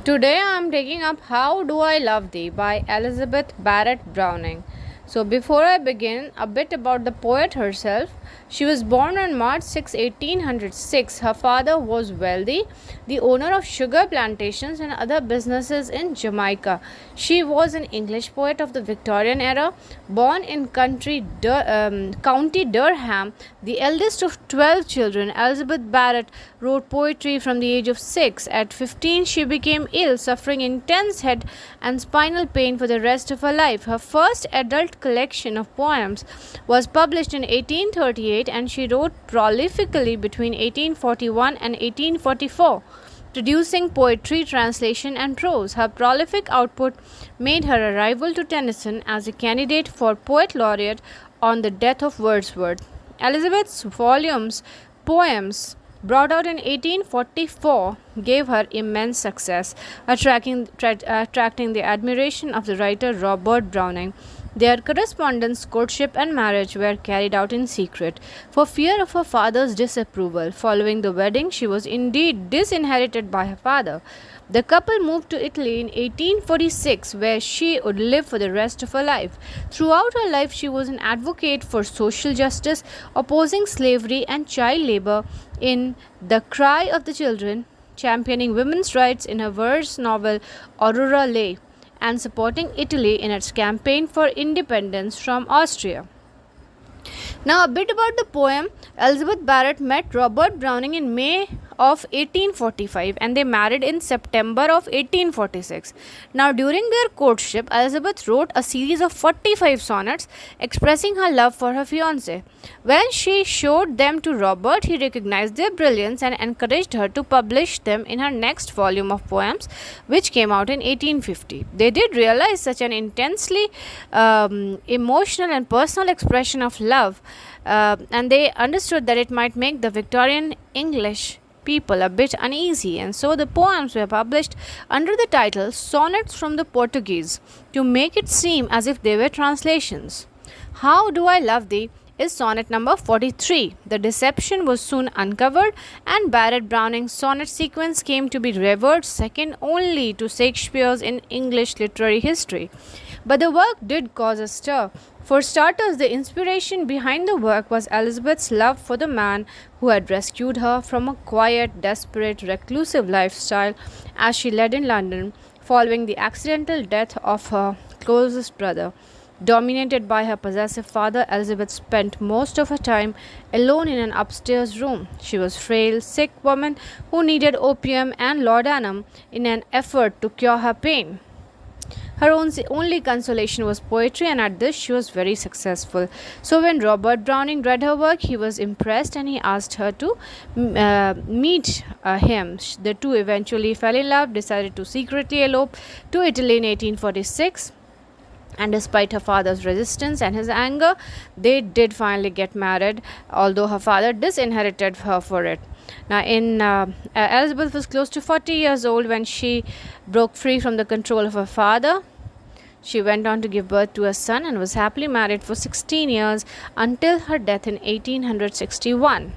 Today I am taking up How Do I Love Thee by Elizabeth Barrett Browning. So, before I begin, a bit about the poet herself. She was born on March 6, 1806. Her father was wealthy, the owner of sugar plantations and other businesses in Jamaica. She was an English poet of the Victorian era, born in County Durham, the eldest of 12 children. Elizabeth Barrett wrote poetry from the age of 6. At 15, she became ill, suffering intense head and spinal pain for the rest of her life. Her first adult collection of poems was published in 1838, and she wrote prolifically between 1841 and 1844, producing poetry, translation, and prose. Her prolific output made her a rival to Tennyson as a candidate for Poet Laureate on the death of Wordsworth. Elizabeth's poems brought out in 1844 gave her immense success, attracting the admiration of the writer Robert Browning. Their correspondence, courtship, and marriage were carried out in secret, for fear of her father's disapproval. Following the wedding, she was indeed disinherited by her father. The couple moved to Italy in 1846, where she would live for the rest of her life. Throughout her life, she was an advocate for social justice, opposing slavery and child labor in The Cry of the Children, championing women's rights in her verse novel Aurora Leigh, and supporting Italy in its campaign for independence from Austria. Now, a bit about the poem. Elizabeth Barrett met Robert Browning in May of 1845 and they married in September of 1846. Now, during their courtship, Elizabeth wrote a series of 45 sonnets expressing her love for her fiancé. When she showed them to Robert, he recognized their brilliance and encouraged her to publish them in her next volume of poems, which came out in 1850. They did realize such an intensely emotional and personal expression of love, and they understood that it might make the Victorian English people a bit uneasy, and so the poems were published under the title Sonnets from the Portuguese to make it seem as if they were translations. How Do I Love Thee is sonnet number 43. The deception was soon uncovered, and Barrett Browning's sonnet sequence came to be revered second only to Shakespeare's in English literary history. But the work did cause a stir. For starters, the inspiration behind the work was Elizabeth's love for the man who had rescued her from a quiet, desperate, reclusive lifestyle as she led in London following the accidental death of her closest brother. Dominated by her possessive father, Elizabeth spent most of her time alone in an upstairs room. She was a frail, sick woman who needed opium and laudanum in an effort to cure her pain. Her only consolation was poetry, and at this she was very successful. So, when Robert Browning read her work, he was impressed and he asked her to meet him. The two eventually fell in love, decided to secretly elope to Italy in 1846. And despite her father's resistance and his anger, they did finally get married, although her father disinherited her for it. Now, Elizabeth was close to 40 years old when she broke free from the control of her father. She went on to give birth to a son and was happily married for 16 years until her death in 1861.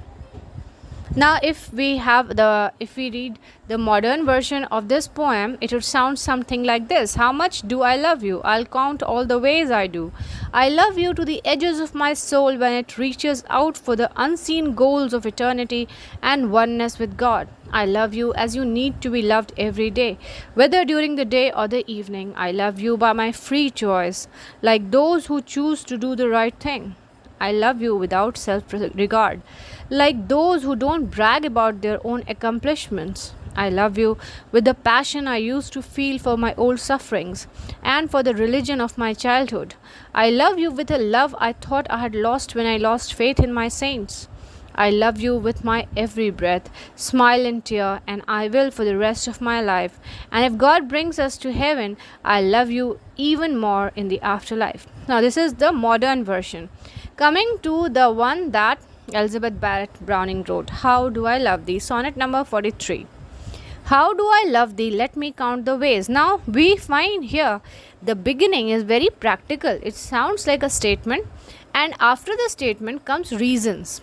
Now, if we read the modern version of this poem, it would sound something like this. How much do I love you? I'll count all the ways I do. I love you to the edges of my soul when it reaches out for the unseen goals of eternity and oneness with God. I love you as you need to be loved every day, whether during the day or the evening. I love you by my free choice, like those who choose to do the right thing. I love you without self-regard, like those who don't brag about their own accomplishments. I love you with the passion I used to feel for my old sufferings and for the religion of my childhood. I love you with a love I thought I had lost when I lost faith in my saints. I love you with my every breath, smile and tear, and I will for the rest of my life. And if God brings us to heaven, I love you even more in the afterlife. Now, this is the modern version. Coming to the one that Elizabeth Barrett Browning wrote, How Do I Love Thee? Sonnet number 43. How do I love thee? Let me count the ways. Now, we find here the beginning is very practical. It sounds like a statement, and after the statement comes reasons.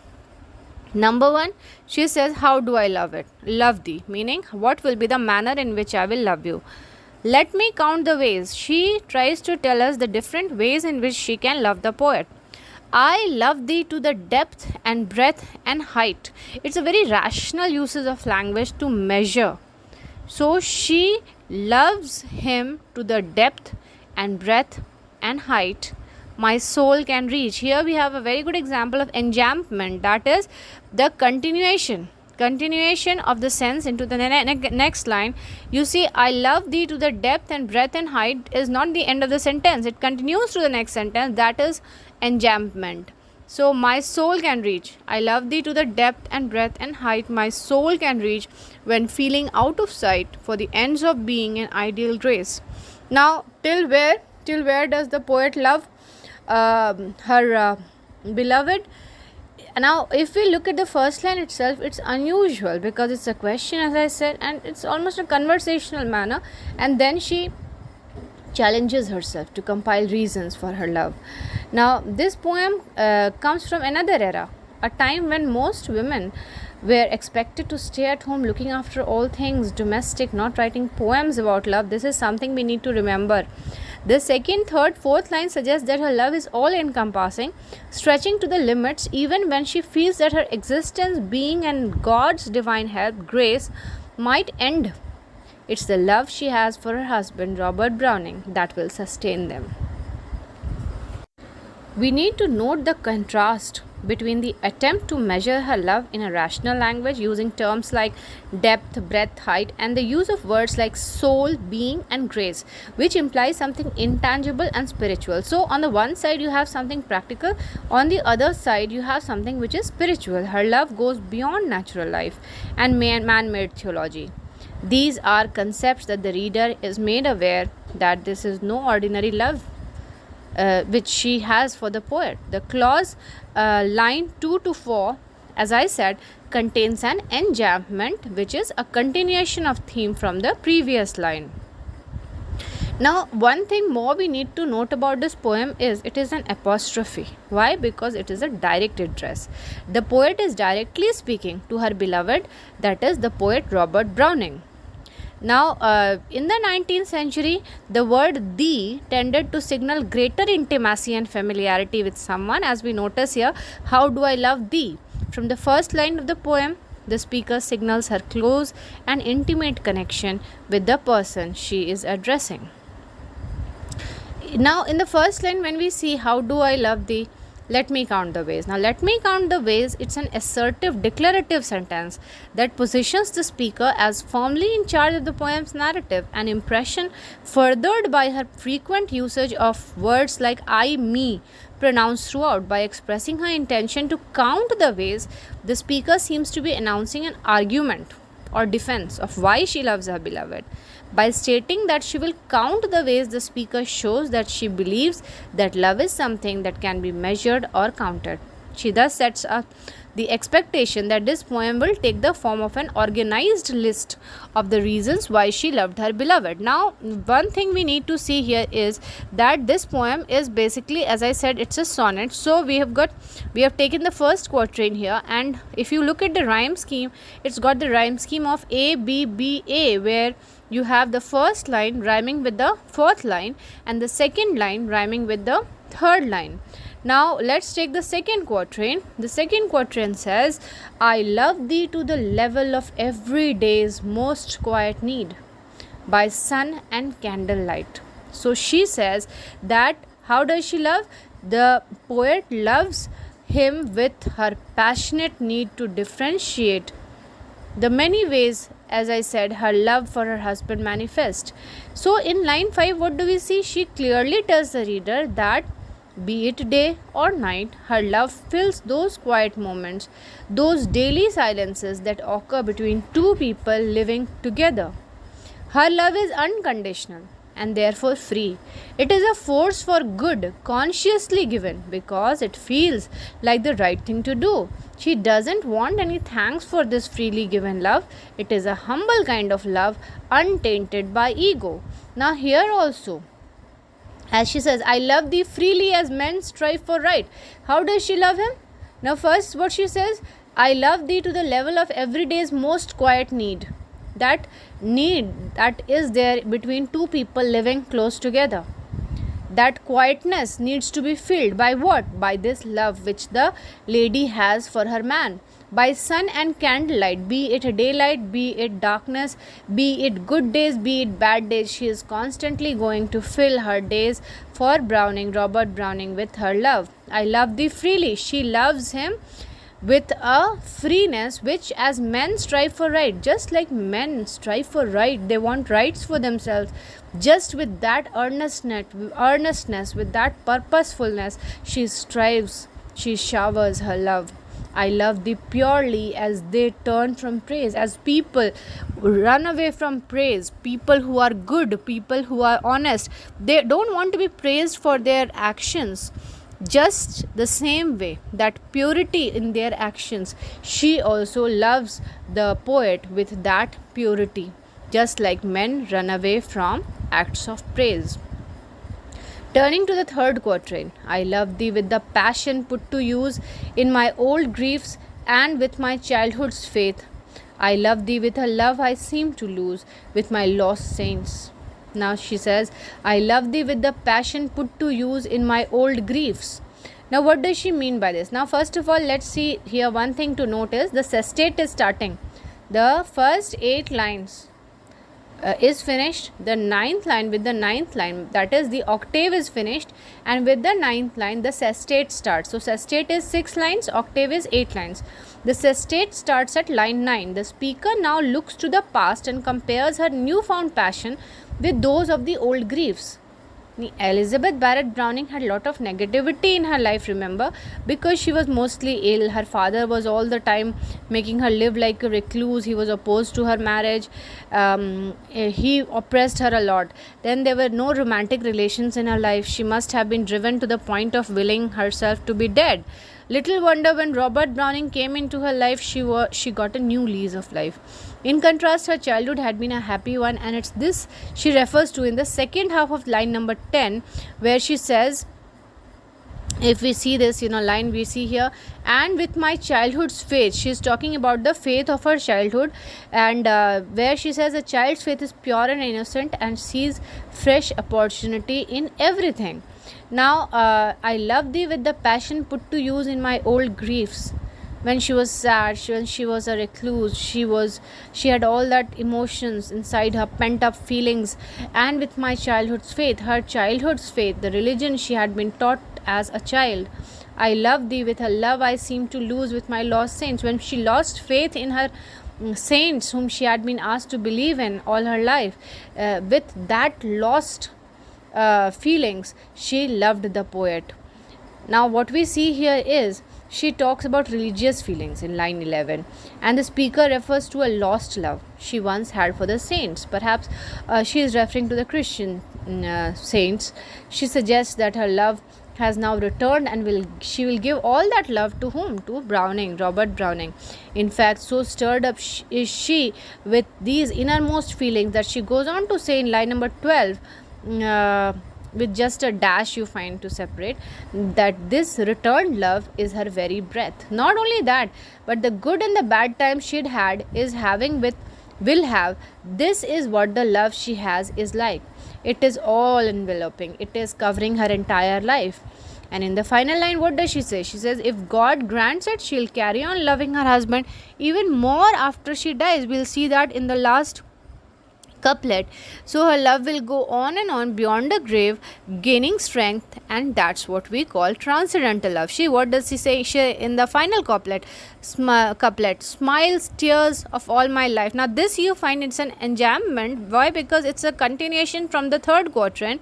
Number one, she says, how do I love it? Love thee, meaning what will be the manner in which I will love you. Let me count the ways. She tries to tell us the different ways in which she can love the poet. I love thee to the depth and breadth and height. It's a very rational usage of language to measure. So she loves him to the depth and breadth and height my soul can reach. Here we have a very good example of enjambment, that is the continuation of the sense into the next line. You see, I love thee to the depth and breadth and height is not the end of the sentence, it continues to the next sentence, that is enjambment. So my soul can reach. I love thee to the depth and breadth and height my soul can reach when feeling out of sight for the ends of being an ideal grace. Now till where does the poet love her beloved? Now if we look at the first line itself, it's unusual because it's a question, as I said, and it's almost a conversational manner, and then she challenges herself to compile reasons for her love. Now this poem comes from another era, a time when most women were expected to stay at home looking after all things domestic, not writing poems about love. This is something we need to remember. The second, third, fourth line suggests that her love is all encompassing, stretching to the limits even when she feels that her existence, being, and God's divine help, grace, might end. It's the love she has for her husband, Robert Browning, that will sustain them. We need to note the contrast between the attempt to measure her love in a rational language using terms like depth, breadth, height, and the use of words like soul, being, and grace, which implies something intangible and spiritual. So on the one side you have something practical, on the other side you have something which is spiritual. Her love goes beyond natural life and man-made theology. These are concepts that the reader is made aware that this is no ordinary love which she has for the poet. The clause line 2 to 4, as I said, contains an enjambment, which is a continuation of theme from the previous line. Now one thing more we need to note about this poem is it is an apostrophe. Why? Because it is a direct address. The poet is directly speaking to her beloved, that is the poet Robert Browning. Now, in the 19th century, the word thee tended to signal greater intimacy and familiarity with someone, as we notice here, how do I love thee? From the first line of the poem, the speaker signals her close and intimate connection with the person she is addressing. Now, in the first line, when we see how do I love thee, let me count the ways. Now, let me count the ways, it's an assertive, declarative sentence that positions the speaker as firmly in charge of the poem's narrative, an impression furthered by her frequent usage of words like I, me, pronounced throughout. By expressing her intention to count the ways, the speaker seems to be announcing an argument or defense of why she loves her beloved. By stating that she will count the ways, the speaker shows that she believes that love is something that can be measured or counted. She thus sets up the expectation that this poem will take the form of an organized list of the reasons why she loved her beloved. Now, one thing we need to see here is that this poem is basically, as I said, it's a sonnet. So we have taken the first quatrain here, and if you look at the rhyme scheme, it's got the rhyme scheme of A, B, B, A, where you have the first line rhyming with the fourth line and the second line rhyming with the third line. Now let's take the second quatrain. The second quatrain says, I love thee to the level of every day's most quiet need, by sun and candlelight. So she says that how does she love? The poet loves him with her passionate need to differentiate the many ways, as I said, her love for her husband manifest. So in line 5, what do we see? She clearly tells the reader that be it day or night, her love fills those quiet moments, those daily silences that occur between two people living together. Her love is unconditional and therefore free. It is a force for good, consciously given because it feels like the right thing to do. She doesn't want any thanks for this freely given love. It is a humble kind of love, untainted by ego. Now here also, as she says, I love thee freely as men strive for right. How does she love him? Now first what she says, I love thee to the level of every day's most quiet need. That need that is there between two people living close together. That quietness needs to be filled by what? By this love which the lady has for her man. By sun and candlelight, be it daylight, be it darkness, be it good days, be it bad days, she is constantly going to fill her days for Browning, Robert Browning, with her love. I love thee freely. She loves him with a freeness which, as men strive for right, just like men strive for right, they want rights for themselves, just with that earnestness, with that purposefulness, she strives, she showers her love. I love thee purely, as they turn from praise, as people run away from praise, people who are good, people who are honest, they don't want to be praised for their actions. Just the same way, that purity in their actions, she also loves the poet with that purity, just like men run away from acts of praise. Turning to the third quatrain, I love thee with the passion put to use in my old griefs and with my childhood's faith. I love thee with a love I seem to lose with my lost saints. Now she says, I love thee with the passion put to use in my old griefs. Now, what does she mean by this? Now, first of all, let's see here. One thing to note is the sestet is starting. The first 8 lines is finished. The ninth line, with the ninth line, that is the octave is finished, and with the ninth line, the sestet starts. So, sestet is 6 lines, octave is 8 lines. The sestet starts at line 9. The speaker now looks to the past and compares her newfound passion with those of the old griefs. Elizabeth Barrett Browning had a lot of negativity in her life, remember, because she was mostly ill. Her father was all the time making her live like a recluse. He was opposed to her marriage. He oppressed her a lot. Then there were no romantic relations in her life. She must have been driven to the point of willing herself to be dead. Little wonder when Robert Browning came into her life, she got a new lease of life. In contrast, her childhood had been a happy one, and it's this she refers to in the second half of line number 10, where she says, if we see this line we see here, and with my childhood's faith, she's talking about the faith of her childhood, and where she says a child's faith is pure and innocent and sees fresh opportunity in everything. Now, I love thee with the passion put to use in my old griefs. When she was sad, when she was a recluse, she had all that emotions inside her, pent up feelings, and with my childhood's faith, her childhood's faith, the religion she had been taught as a child. I love thee with a love I seem to lose with my lost saints. When she lost faith in her saints whom she had been asked to believe in all her life, with that lost feelings, she loved the poet. Now, what we see here is she talks about religious feelings in line 11, and the speaker refers to a lost love she once had for the saints. Perhaps she is referring to the Christian saints. She suggests that her love has now returned, and she will give all that love to whom? To Browning, Robert Browning. In fact, so stirred up is she with these innermost feelings that she goes on to say in line number 12, with just a dash you find to separate, that this returned love is her very breath. Not only that, but the good and the bad times she'd had is having with will have. This is what the love she has is like. It is all enveloping. It is covering her entire life. And in the final line, what does she say? She says, if God grants it, she'll carry on loving her husband even more after she dies. We'll see that in the last couplet. So her love will go on and on beyond the grave, gaining strength, and that's what we call transcendental love. What does she say? She, in the final couplet, smiles, tears of all my life. Now this you find it's an enjambment. Why? Because it's a continuation from the third quatrain,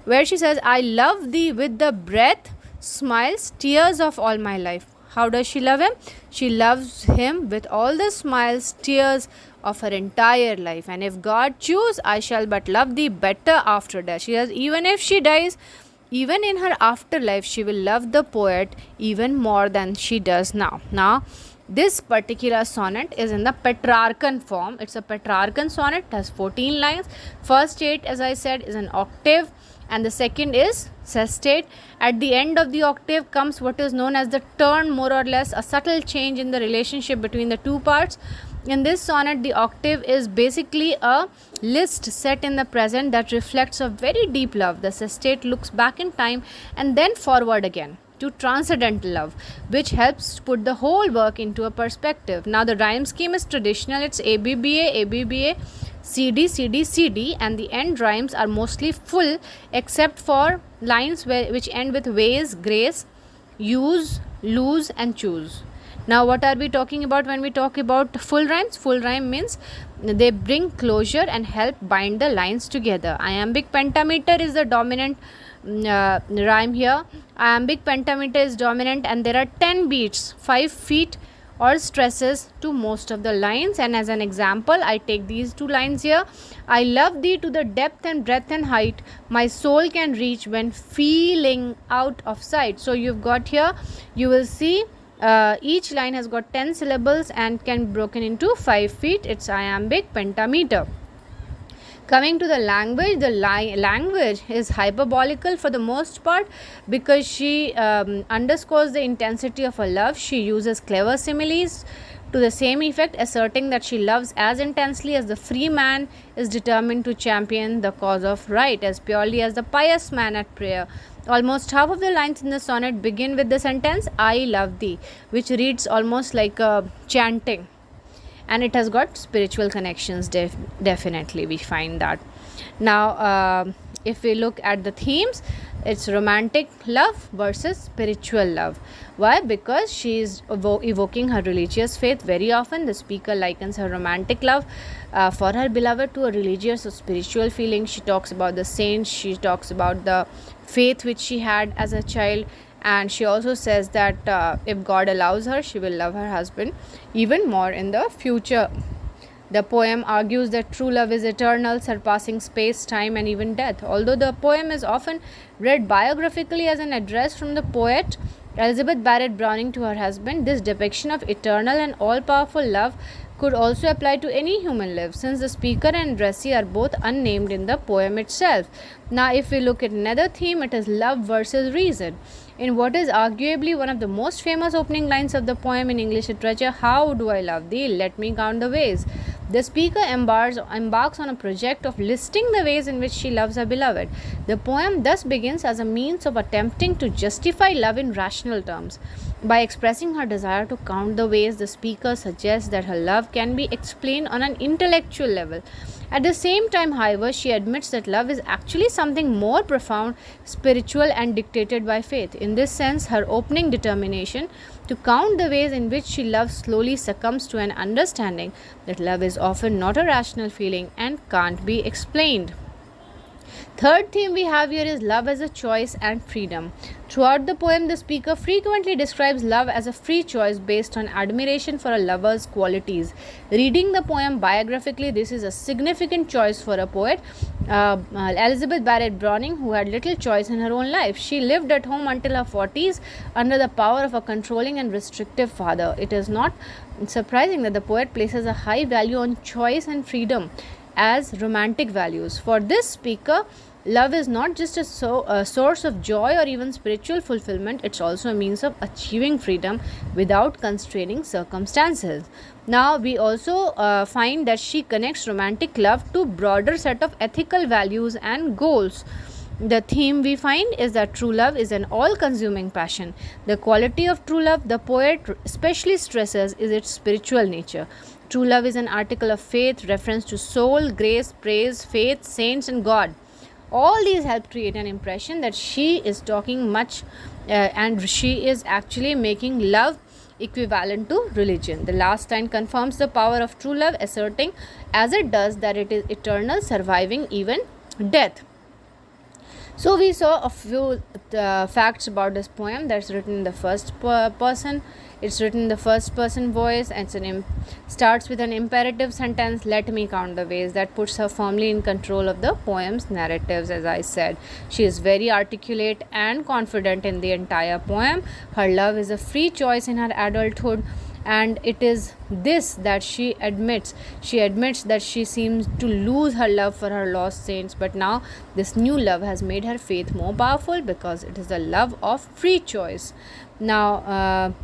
where she says, I love thee with the breath, smiles, tears of all my life. How does she love him? She loves him with all the smiles, tears of her entire life. And if God choose, I shall but love thee better after death. She says, even if she dies, even in her afterlife, she will love the poet even more than she does now. Now, This particular sonnet is in the Petrarchan form. It's a Petrarchan sonnet, it has 14 lines. First 8, as I said, is an octave, and the second is sestate. At the end of the octave comes what is known as the turn, more or less a subtle change in the relationship between the two parts. In this sonnet, the octave is basically a list set in the present that reflects a very deep love. The sestate looks back in time and then forward again to transcendental love, which helps put the whole work into a perspective. Now, the rhyme scheme is traditional. It's ABBA, ABBA, CD, CD, CD, and the end rhymes are mostly full except for lines which end with ways, grace, use, lose, and choose. Now, what are we talking about when we talk about full rhymes? Full rhyme means they bring closure and help bind the lines together. Iambic pentameter is the dominant rhyme here. Iambic pentameter is dominant, and there are 10 beats, 5 feet or stresses to most of the lines. And as an example, I take these two lines here. I love thee to the depth and breadth and height my soul can reach when feeling out of sight. So you've got here, you will see each line has got 10 syllables and can be broken into 5 feet. It's iambic pentameter. Coming to the language, the language is hyperbolical for the most part because she underscores the intensity of her love. She uses clever similes to the same effect, asserting that she loves as intensely as the free man is determined to champion the cause of right, as purely as the pious man at prayer. Almost half of the lines in the sonnet begin with the sentence, I love thee, which reads almost like a chanting. And it has got spiritual connections, definitely we find that. Now, if we look at the themes, it's romantic love versus spiritual love. Why? Because she is evoking her religious faith. Very often the speaker likens her romantic love for her beloved to a religious or spiritual feeling. She talks about the saints, she talks about the faith which she had as a child, and she also says that if God allows her, she will love her husband even more in the future. The poem argues that true love is eternal, surpassing space, time, and even death. Although the poem is often read biographically as an address from the poet Elizabeth Barrett Browning to her husband, this depiction of eternal and all-powerful love could also apply to any human life, since the speaker and addressee are both unnamed in the poem itself. Now, if we look at another theme, it is love versus reason. In what is arguably one of the most famous opening lines of the poem in English literature, how do I love thee? Let me count the ways. The speaker embarks on a project of listing the ways in which she loves her beloved. The poem thus begins as a means of attempting to justify love in rational terms. By expressing her desire to count the ways, the speaker suggests that her love can be explained on an intellectual level. At the same time, however, she admits that love is actually something more profound, spiritual, and dictated by faith. In this sense, her opening determination to count the ways in which she loves slowly succumbs to an understanding that love is often not a rational feeling and can't be explained. Third theme we have here is love as a choice and freedom. Throughout the poem, the speaker frequently describes love as a free choice based on admiration for a lover's qualities. Reading the poem biographically, this is a significant choice for a poet. Elizabeth Barrett Browning, who had little choice in her own life. She lived at home until her 40s under the power of a controlling and restrictive father. It is not surprising that the poet places a high value on choice and freedom as romantic values. For this speaker, love is not just a source of joy or even spiritual fulfillment, it's also a means of achieving freedom without constraining circumstances. Now, we also find that she connects romantic love to broader set of ethical values and goals. The theme we find is that true love is an all-consuming passion. The quality of true love the poet especially stresses is its spiritual nature. True love is an article of faith, reference to soul, grace, praise, faith, saints, and God. All these help create an impression that she is talking much and she is actually making love equivalent to religion. The last line confirms the power of true love, asserting as it does that it is eternal, surviving even death. So we saw a few facts about this poem. That's written in the first person. It's written in the first person voice, and starts with an imperative sentence, let me count the ways. That puts her firmly in control of the poem's narratives. As I said, she is very articulate and confident in the entire poem. Her love is a free choice in her adulthood, and it is this that she admits. She admits that she seems to lose her love for her lost saints, but now this new love has made her faith more powerful because it is the love of free choice. Now,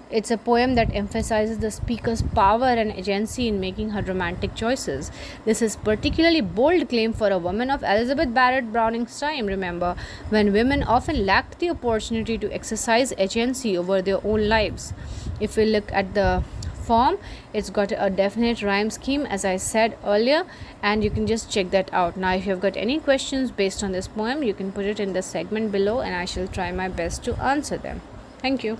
it's a poem that emphasizes the speaker's power and agency in making her romantic choices. This is particularly bold claim for a woman of Elizabeth Barrett Browning's time. Remember, when women often lacked the opportunity to exercise agency over their own lives. If we look at the form, it's got a definite rhyme scheme, as I said earlier, and you can just check that out. Now, if you've got any questions based on this poem, you can put it in the segment below and I shall try my best to answer them. Thank you.